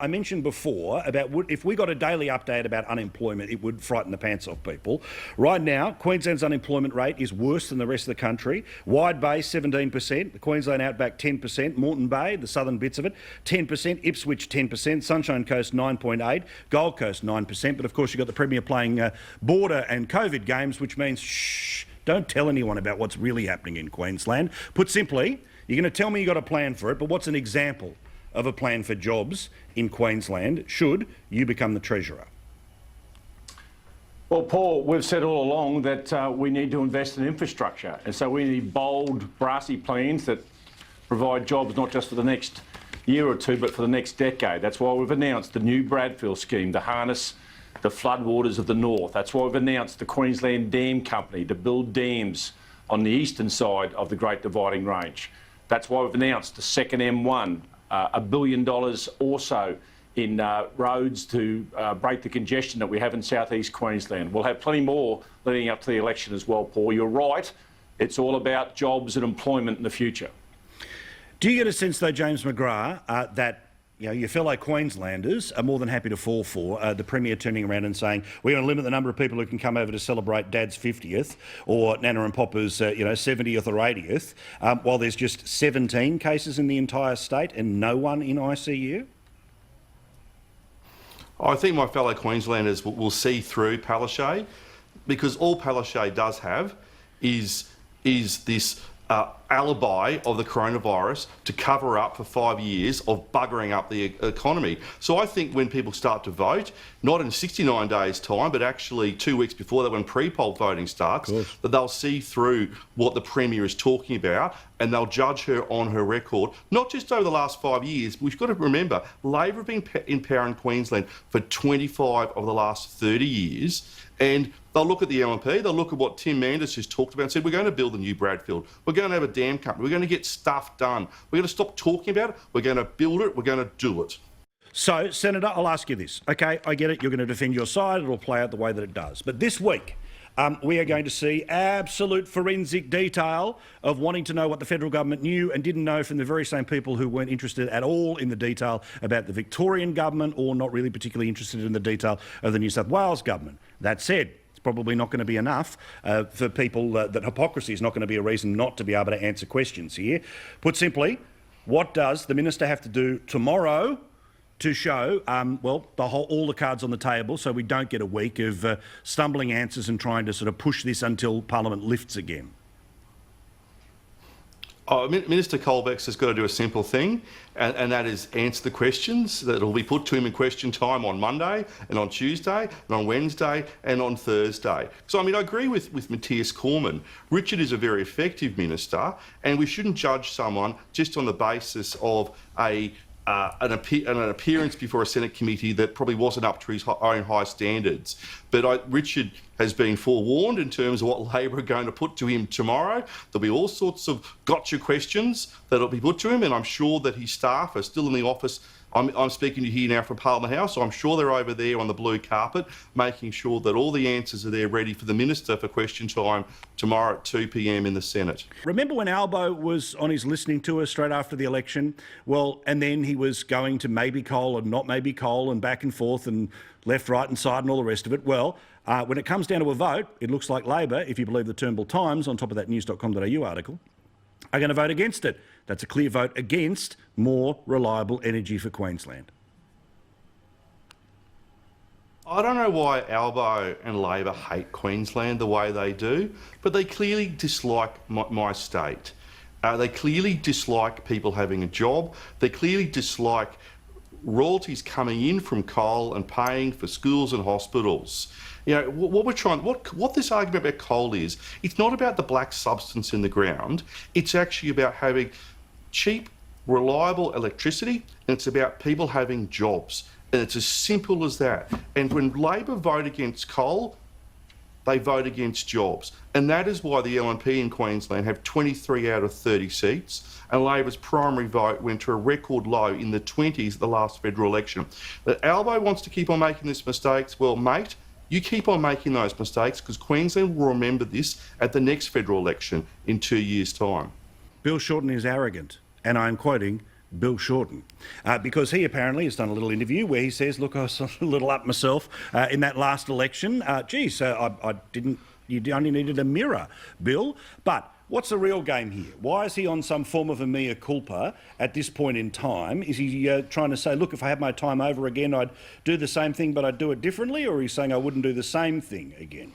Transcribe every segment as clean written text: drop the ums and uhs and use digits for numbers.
I mentioned before about if we got a daily update about unemployment, it would frighten the pants off people. Right now, Queensland's unemployment rate is worse than the rest of the country. Wide Bay, 17%. The Queensland Outback, 10%. Moreton Bay, the southern bits of it, 10%. Ipswich, 10%. Sunshine Coast, 9.8%. Gold Coast, 9%. But of course, you've got the Premier playing border and COVID games, which means, shh, don't tell anyone about what's really happening in Queensland. Put simply, you're going to tell me you've got a plan for it, but what's an example of a plan for jobs in Queensland should you become the Treasurer? Well, Paul, we've said all along that we need to invest in infrastructure, and so we need bold, brassy plans that provide jobs not just for the next year or two, but for the next decade. That's why we've announced the new Bradfield scheme to harness the floodwaters of the north. That's why we've announced the Queensland Dam Company to build dams on the eastern side of the Great Dividing Range. That's why we've announced the second M1, $1 billion or so in roads to break the congestion that we have in southeast Queensland. We'll have plenty more leading up to the election as well, Paul. You're right, it's all about jobs and employment in the future. Do you get a sense, though, James McGrath, that your fellow Queenslanders are more than happy to fall for the Premier turning around and saying, we're going to limit the number of people who can come over to celebrate Dad's 50th or Nana and Papa's 70th or 80th, while there's just 17 cases in the entire state and no one in ICU? I think my fellow Queenslanders will see through Palaszczuk, because all Palaszczuk does have is this alibi of the coronavirus to cover up for 5 years of buggering up the economy. So I think when people start to vote, not in 69 days' time, but actually 2 weeks before that when pre-poll voting starts, that they'll see through what the Premier is talking about and they'll judge her on her record, not just over the last 5 years. We've got to remember, Labor have been in power in Queensland for 25 of the last 30 years, and they'll look at the LNP, they'll look at what Tim Manders has talked about and said, we're going to build a new Bradfield, we're going to have a dam company, we're going to get stuff done, we're going to stop talking about it, we're going to build it, we're going to do it. So, Senator, I'll ask you this. OK, I get it, you're going to defend your side, it'll play out the way that it does. But this week, we are going to see absolute forensic detail of wanting to know what the federal government knew and didn't know from the very same people who weren't interested at all in the detail about the Victorian government or not really particularly interested in the detail of the New South Wales government. That said, it's probably not going to be enough for people that hypocrisy is not going to be a reason not to be able to answer questions here. Put simply, what does the minister have to do tomorrow to show, all the cards on the table so we don't get a week of stumbling answers and trying to sort of push this until Parliament lifts again? Minister Colbeck's has got to do a simple thing, and that is answer the questions that will be put to him in question time on Monday and on Tuesday and on Wednesday and on Thursday. So, I agree with Matthias Cormann. Richard is a very effective minister, and we shouldn't judge someone just on the basis of an appearance before a Senate committee that probably wasn't up to his own high standards. But Richard has been forewarned in terms of what Labor are going to put to him tomorrow. There'll be all sorts of gotcha questions that'll be put to him, and I'm sure that his staff are still in the office. I'm speaking to you here now from Parliament House, so I'm sure they're over there on the blue carpet making sure that all the answers are there ready for the minister for question time tomorrow at 2 p.m. in the Senate. Remember when Albo was on his listening tour straight after the election? Well, and then he was going to maybe coal and not maybe coal and back and forth and left, right and side and all the rest of it. Well, when it comes down to a vote, it looks like Labor, if you believe the Turnbull Times, on top of that news.com.au article, are going to vote against it. That's a clear vote against more reliable energy for Queensland. I don't know why Albo and Labor hate Queensland the way they do, but they clearly dislike my state. They clearly dislike people having a job. They clearly dislike royalties coming in from coal and paying for schools and hospitals. What this argument about coal is, it's not about the black substance in the ground. It's actually about having cheap, reliable electricity, and it's about people having jobs. And it's as simple as that. And when Labor vote against coal, they vote against jobs. And that is why the LNP in Queensland have 23 out of 30 seats, and Labor's primary vote went to a record low in the 20s at the last federal election. That Albo wants to keep on making these mistakes, well, mate, you keep on making those mistakes, because Queensland will remember this at the next federal election in 2 years' time. Bill Shorten is arrogant, and I'm quoting, Bill Shorten, because he apparently has done a little interview where he says, look, I was a little up myself in that last election. I didn't, you only needed a mirror, Bill. But what's the real game here? Why is he on some form of a mea culpa at this point in time? Is he trying to say, look, if I had my time over again, I'd do the same thing, but I'd do it differently? Or he's saying I wouldn't do the same thing again?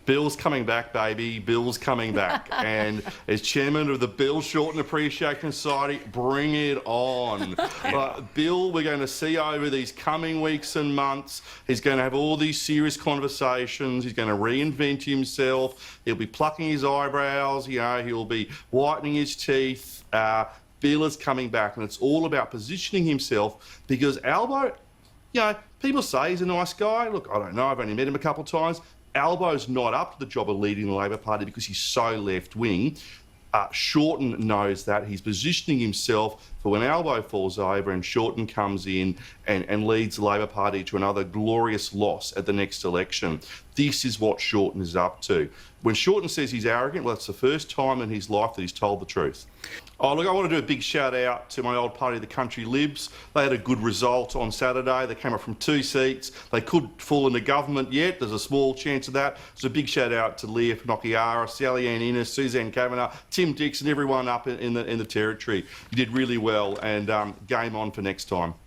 Bill's coming back, baby. Bill's coming back. And as chairman of the Bill Shorten Appreciation Society, bring it on. Bill, we're going to see over these coming weeks and months, he's going to have all these serious conversations. He's going to reinvent himself. He'll be plucking his eyebrows. You know, he'll be whitening his teeth. Bill is coming back, and it's all about positioning himself, because Albo, you know, people say he's a nice guy. Look, I don't know. I've only met him a couple of times. Albo's not up to the job of leading the Labor Party because he's so left-wing. Shorten knows that. He's positioning himself for when Albo falls over and Shorten comes in and leads the Labor Party to another glorious loss at the next election. This is what Shorten is up to. When Shorten says he's arrogant, well, it's the first time in his life that he's told the truth. Oh, look, I want to do a big shout out to my old party, the Country Libs. They had a good result on Saturday. They came up from 2 seats. They could fall into government yet. There's a small chance of that. So a big shout out to Leah Nokiara, Sally Ann Innes, Suzanne Kavanagh, Tim Dixon, everyone up in the territory. You did really well, and game on for next time.